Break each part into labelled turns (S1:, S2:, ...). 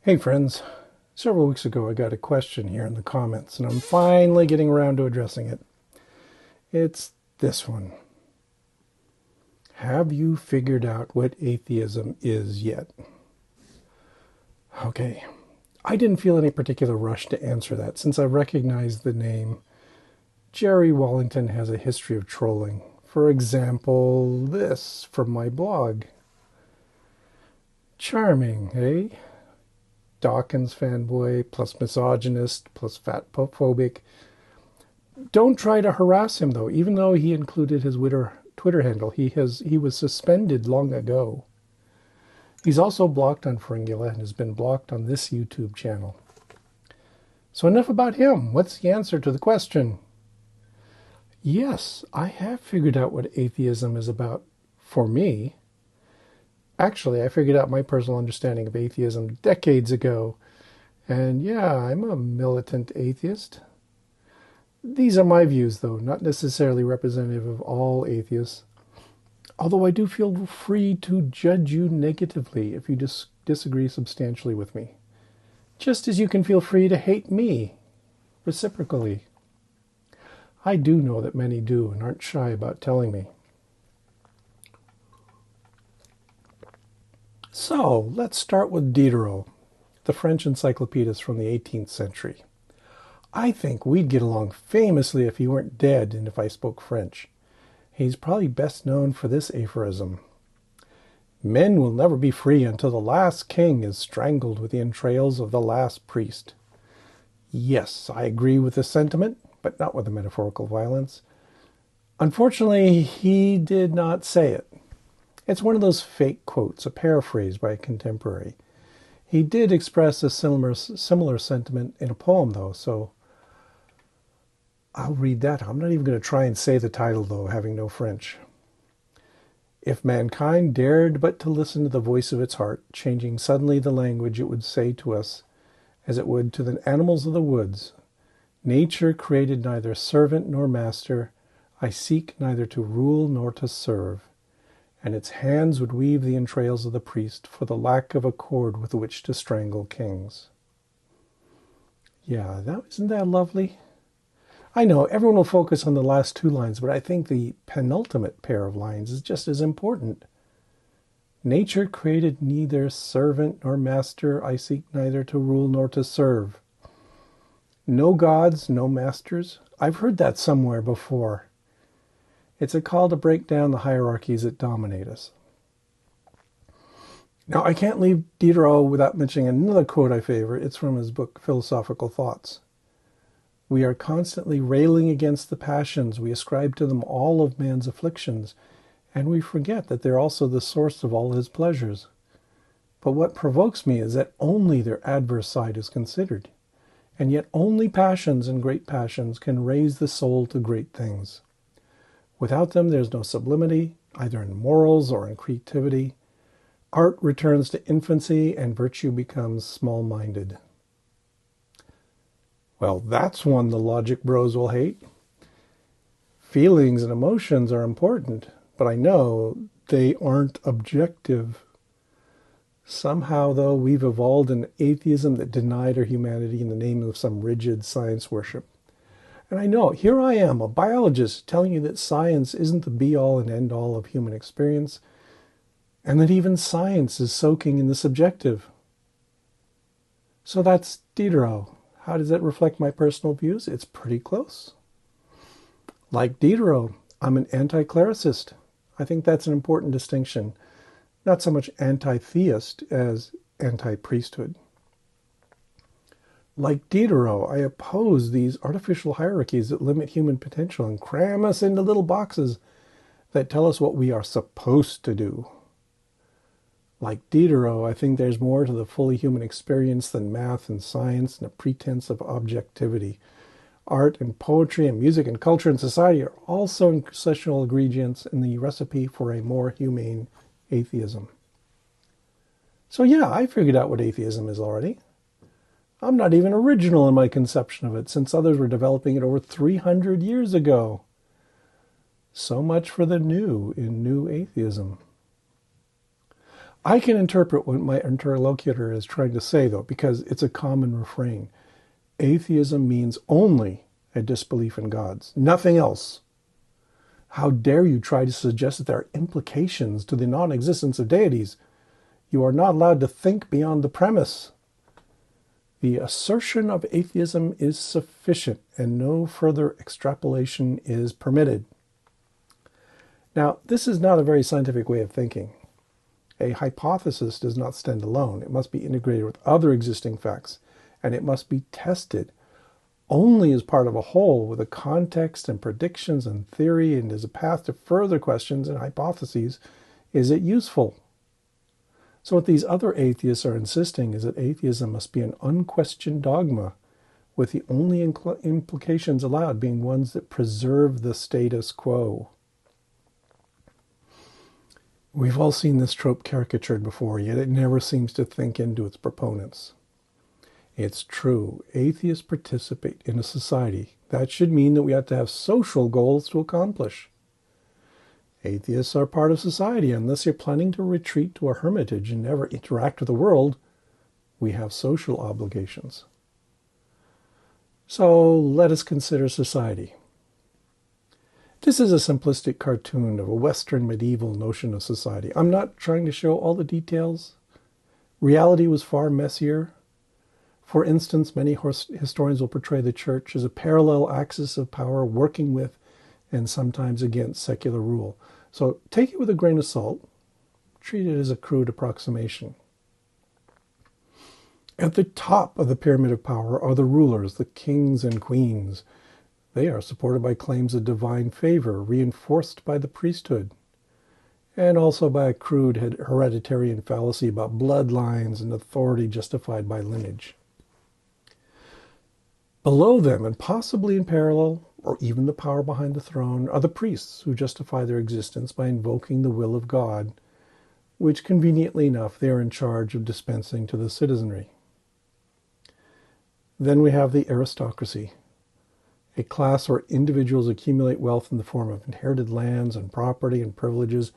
S1: Hey friends, several weeks ago I got a question here in the comments and I'm finally getting around to addressing it. It's this one. Have you figured out what atheism is yet? Okay, I didn't feel any particular rush to answer that since I recognized the name. Jerry Wallington has a history of trolling. For example, this from my blog. Charming, eh? Dawkins fanboy, plus misogynist, plus fat phobic. Don't try to harass him, though. Even though he included his Twitter handle, he was suspended long ago. He's also blocked on Fringula and has been blocked on this YouTube channel. So enough about him. What's the answer to the question? Yes, I have figured out what atheism is about for me. Actually, I figured out my personal understanding of atheism decades ago. And yeah, I'm a militant atheist. These are my views, though, not necessarily representative of all atheists. Although I do feel free to judge you negatively if you disagree substantially with me. Just as you can feel free to hate me reciprocally. I do know that many do and aren't shy about telling me. So, let's start with Diderot, the French encyclopedist from the 18th century. I think we'd get along famously if he weren't dead and if I spoke French. He's probably best known for this aphorism. Men will never be free until the last king is strangled with the entrails of the last priest. Yes, I agree with the sentiment, but not with the metaphorical violence. Unfortunately, he did not say it. It's one of those fake quotes, a paraphrase by a contemporary. He did express a similar sentiment in a poem, though, so I'll read that. I'm not even going to try and say the title, though, having no French. If mankind dared but to listen to the voice of its heart, changing suddenly the language it would say to us, as it would to the animals of the woods, nature created neither servant nor master, I seek neither to rule nor to serve. And its hands would weave the entrails of the priest for the lack of a cord with which to strangle kings. Yeah, isn't that lovely? I know everyone will focus on the last two lines, but I think the penultimate pair of lines is just as important. Nature created neither servant nor master, I seek neither to rule nor to serve. No gods, no masters. I've heard that somewhere before. It's a call to break down the hierarchies that dominate us. Now, I can't leave Diderot without mentioning another quote I favor. It's from his book, Philosophical Thoughts. We are constantly railing against the passions. We ascribe to them all of man's afflictions, and we forget that they're also the source of all his pleasures. But what provokes me is that only their adverse side is considered, and yet only passions and great passions can raise the soul to great things. Without them, there's no sublimity, either in morals or in creativity. Art returns to infancy, and virtue becomes small-minded. Well, that's one the logic bros will hate. Feelings and emotions are important, but I know they aren't objective. Somehow, though, we've evolved an atheism that denied our humanity in the name of some rigid science worship. And I know, here I am, a biologist, telling you that science isn't the be-all and end-all of human experience, and that even science is soaking in the subjective. So that's Diderot. How does that reflect my personal views? It's pretty close. Like Diderot, I'm an anti-clericist. I think that's an important distinction. Not so much anti-theist as anti-priesthood. Like Diderot, I oppose these artificial hierarchies that limit human potential and cram us into little boxes that tell us what we are supposed to do. Like Diderot, I think there's more to the fully human experience than math and science and a pretense of objectivity. Art and poetry and music and culture and society are also essential ingredients in the recipe for a more humane atheism. So yeah, I figured out what atheism is already. I'm not even original in my conception of it, since others were developing it over 300 years ago. So much for the new in new atheism. I can interpret what my interlocutor is trying to say, though, because it's a common refrain. Atheism means only a disbelief in gods, nothing else. How dare you try to suggest that there are implications to the non-existence of deities? You are not allowed to think beyond the premise. The assertion of atheism is sufficient, and no further extrapolation is permitted. Now, this is not a very scientific way of thinking. A hypothesis does not stand alone. It must be integrated with other existing facts, and it must be tested only as part of a whole with a context and predictions and theory, and as a path to further questions and hypotheses. Is it useful? So what these other atheists are insisting is that atheism must be an unquestioned dogma, with the only implications allowed being ones that preserve the status quo. We've all seen this trope caricatured before, yet it never seems to sink into its proponents. It's true, atheists participate in a society. That should mean that we have to have social goals to accomplish. Atheists are part of society. Unless you're planning to retreat to a hermitage and never interact with the world, we have social obligations. So let us consider society. This is a simplistic cartoon of a Western medieval notion of society. I'm not trying to show all the details. Reality was far messier. For instance, many historians will portray the church as a parallel axis of power working with and sometimes against secular rule. So take it with a grain of salt. Treat it as a crude approximation. At the top of the pyramid of power are the rulers, the kings and queens. They are supported by claims of divine favor, reinforced by the priesthood, and also by a crude hereditary fallacy about bloodlines and authority justified by lineage. Below them, and possibly in parallel, or even the power behind the throne, are the priests who justify their existence by invoking the will of God, which conveniently enough they are in charge of dispensing to the citizenry. Then we have the aristocracy, a class where individuals accumulate wealth in the form of inherited lands and property and privileges.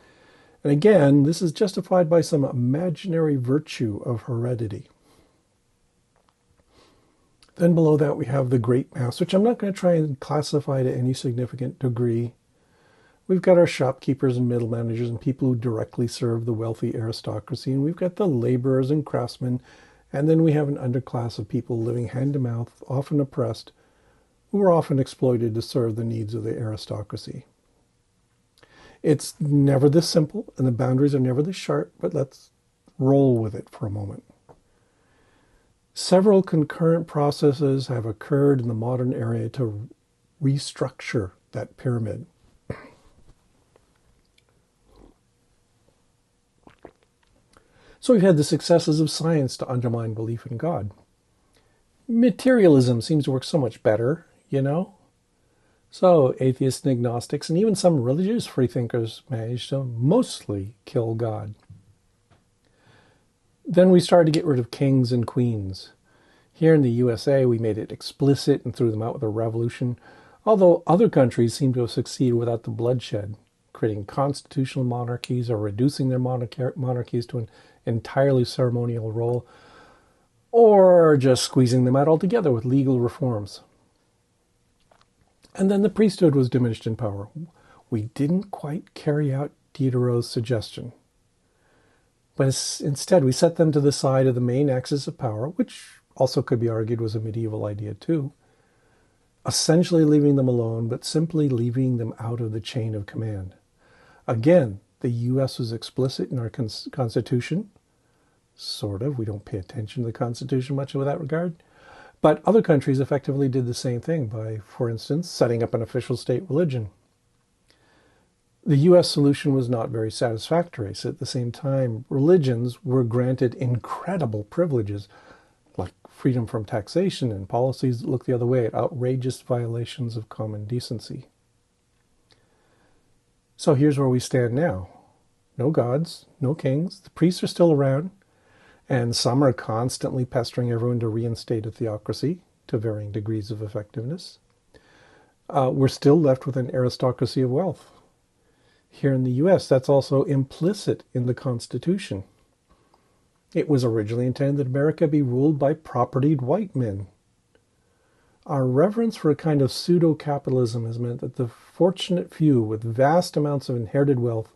S1: And again, this is justified by some imaginary virtue of heredity. Then below that we have the great mass, which I'm not going to try and classify to any significant degree. We've got our shopkeepers and middle managers and people who directly serve the wealthy aristocracy. And we've got the laborers and craftsmen. And then we have an underclass of people living hand to mouth, often oppressed, who are often exploited to serve the needs of the aristocracy. It's never this simple, and the boundaries are never this sharp, but let's roll with it for a moment. Several concurrent processes have occurred in the modern era to restructure that pyramid. So we've had the successes of science to undermine belief in God. Materialism seems to work so much better, you know? So atheists and agnostics, and even some religious freethinkers, managed to mostly kill God. Then we started to get rid of kings and queens. Here in the USA, we made it explicit and threw them out with a revolution, although other countries seem to have succeeded without the bloodshed, creating constitutional monarchies or reducing their monarchies to an entirely ceremonial role, or just squeezing them out altogether with legal reforms. And then the priesthood was diminished in power. We didn't quite carry out Diderot's suggestion. But instead, we set them to the side of the main axis of power, which also could be argued was a medieval idea too, essentially leaving them alone, but simply leaving them out of the chain of command. Again, the U.S. was explicit in our Constitution. Sort of. We don't pay attention to the Constitution much in that regard. But other countries effectively did the same thing by, for instance, setting up an official state religion. The U.S. solution was not very satisfactory. So at the same time, religions were granted incredible privileges, like freedom from taxation and policies that look the other way at outrageous violations of common decency. So here's where we stand now. No gods, no kings. The priests are still around, and some are constantly pestering everyone to reinstate a theocracy to varying degrees of effectiveness. We're still left with an aristocracy of wealth. Here in the U.S., that's also implicit in the Constitution. It was originally intended that America be ruled by propertied white men. Our reverence for a kind of pseudo-capitalism has meant that the fortunate few with vast amounts of inherited wealth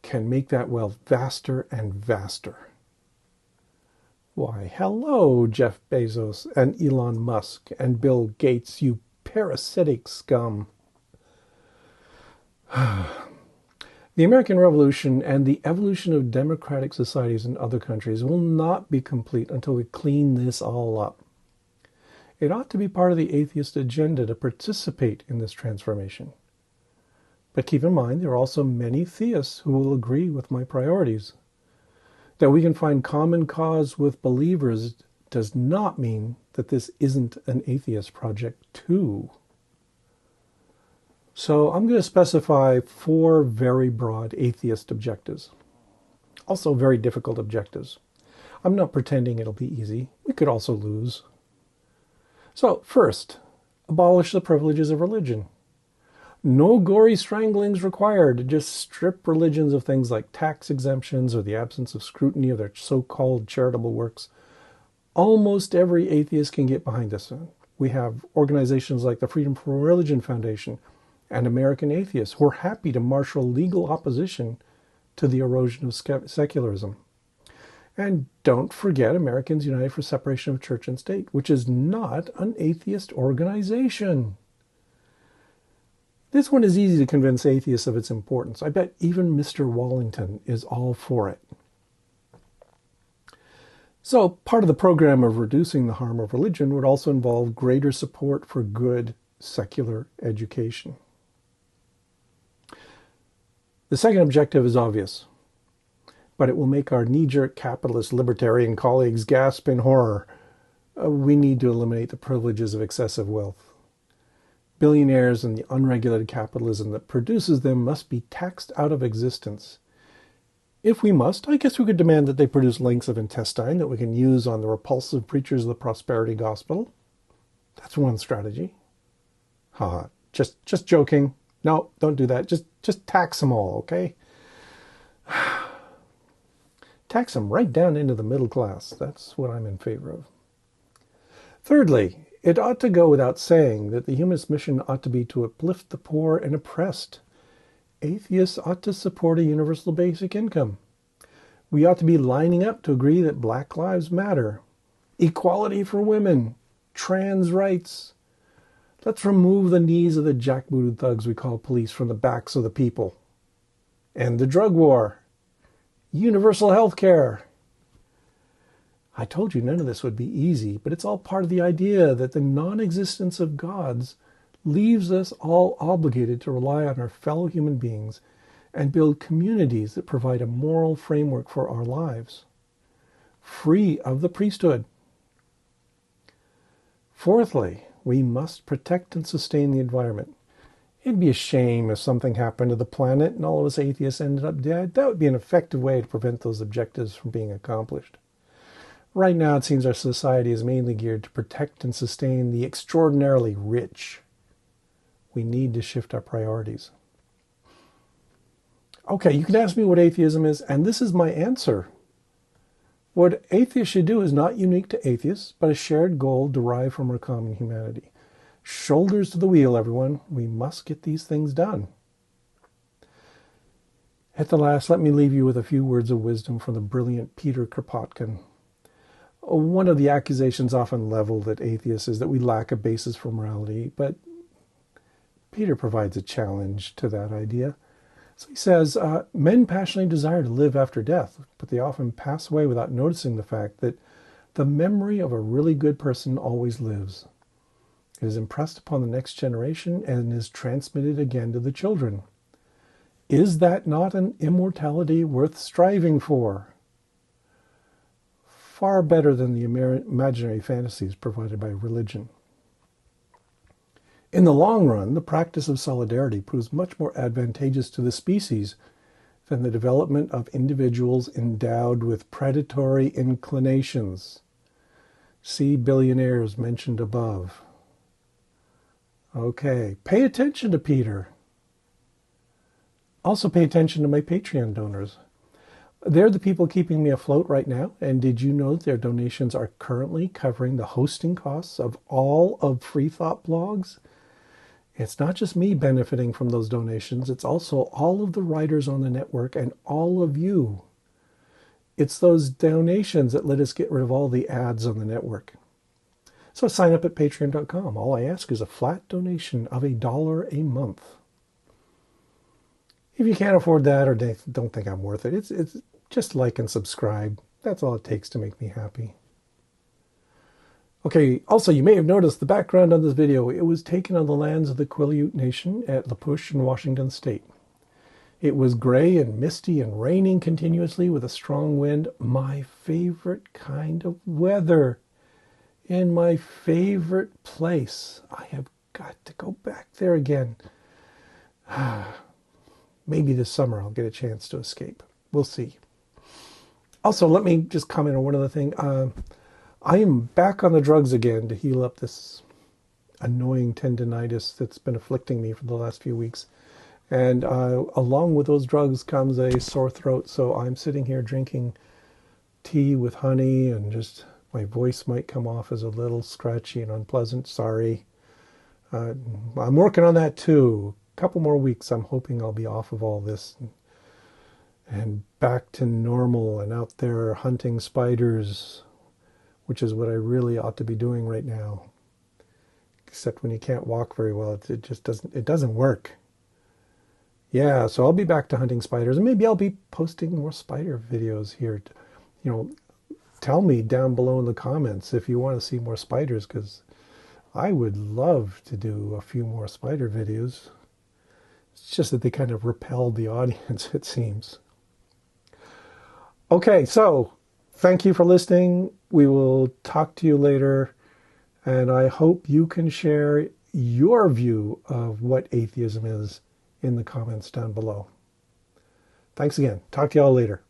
S1: can make that wealth vaster and vaster. Why, hello, Jeff Bezos and Elon Musk and Bill Gates, you parasitic scum. The American Revolution and the evolution of democratic societies in other countries will not be complete until we clean this all up. It ought to be part of the atheist agenda to participate in this transformation. But keep in mind, there are also many theists who will agree with my priorities. That we can find common cause with believers does not mean that this isn't an atheist project too. So I'm going to specify 4 very broad atheist objectives. Also very difficult objectives. I'm not pretending it'll be easy. We could also lose. So first, abolish the privileges of religion. No gory stranglings required. Just strip religions of things like tax exemptions or the absence of scrutiny of their so-called charitable works. Almost every atheist can get behind this. We have organizations like the Freedom from Religion Foundation and American Atheists who are happy to marshal legal opposition to the erosion of secularism. And don't forget Americans United for Separation of Church and State, which is not an atheist organization. This one is easy to convince atheists of its importance. I bet even Mr. Wallington is all for it. So part of the program of reducing the harm of religion would also involve greater support for good secular education. The second objective is obvious, but it will make our knee-jerk capitalist libertarian colleagues gasp in horror. We need to eliminate the privileges of excessive wealth. Billionaires and the unregulated capitalism that produces them must be taxed out of existence. If we must, I guess we could demand that they produce lengths of intestine that we can use on the repulsive preachers of the prosperity gospel. That's one strategy. Just joking. No, don't do that. Just tax them all, okay? Tax them right down into the middle class. That's what I'm in favor of. Thirdly, it ought to go without saying that the humanist mission ought to be to uplift the poor and oppressed. Atheists ought to support a universal basic income. We ought to be lining up to agree that Black Lives Matter, equality for women, trans rights. Let's remove the knees of the jackbooted thugs we call police from the backs of the people. End the drug war. Universal health care. I told you none of this would be easy, but it's all part of the idea that the non-existence of gods leaves us all obligated to rely on our fellow human beings and build communities that provide a moral framework for our lives, free of the priesthood. Fourthly, we must protect and sustain the environment. It'd be a shame if something happened to the planet and all of us atheists ended up dead. That would be an effective way to prevent those objectives from being accomplished. Right now, it seems our society is mainly geared to protect and sustain the extraordinarily rich. We need to shift our priorities. Okay, you can ask me what atheism is, and this is my answer. What atheists should do is not unique to atheists, but a shared goal derived from our common humanity. Shoulders to the wheel, everyone. We must get these things done. At the last, let me leave you with a few words of wisdom from the brilliant Peter Kropotkin. One of the accusations often leveled at atheists is that we lack a basis for morality, but Peter provides a challenge to that idea. So he says, men passionately desire to live after death, but they often pass away without noticing the fact that the memory of a really good person always lives. It is impressed upon the next generation and is transmitted again to the children. Is that not an immortality worth striving for? Far better than the imaginary fantasies provided by religion. In the long run, the practice of solidarity proves much more advantageous to the species than the development of individuals endowed with predatory inclinations. See billionaires mentioned above. Okay, pay attention to Peter. Also pay attention to my Patreon donors. They're the people keeping me afloat right now. And did you know their donations are currently covering the hosting costs of all of Free Thought blogs? It's not just me benefiting from those donations. It's also all of the writers on the network and all of you. It's those donations that let us get rid of all the ads on the network. So sign up at patreon.com. All I ask is a flat donation of $1 a month. If you can't afford that or don't think I'm worth it, it's just like and subscribe. That's all it takes to make me happy. Okay, also you may have noticed the background on this video. It was taken on the lands of the Quileute Nation at La Push in Washington State. It was gray and misty and raining continuously with a strong wind. My favorite kind of weather. In my favorite place. I have got to go back there again. Maybe this summer I'll get a chance to escape. We'll see. Also, let me just comment on one other thing. I am back on the drugs again to heal up this annoying tendinitis that's been afflicting me for the last few weeks. And along with those drugs comes a sore throat. So I'm sitting here drinking tea with honey, and just my voice might come off as a little scratchy and unpleasant. Sorry. I'm working on that too. A couple more weeks, I'm hoping I'll be off of all this and back to normal and out there hunting spiders, which is what I really ought to be doing right now. Except when you can't walk very well, it just doesn't work. Yeah, so I'll be back to hunting spiders, and maybe I'll be posting more spider videos here. Tell me down below in the comments if you want to see more spiders, because I would love to do a few more spider videos. It's just that they kind of repelled the audience, it seems. Okay, so thank you for listening. We will talk to you later, and I hope you can share your view of what atheism is in the comments down below. Thanks again. Talk to you all later.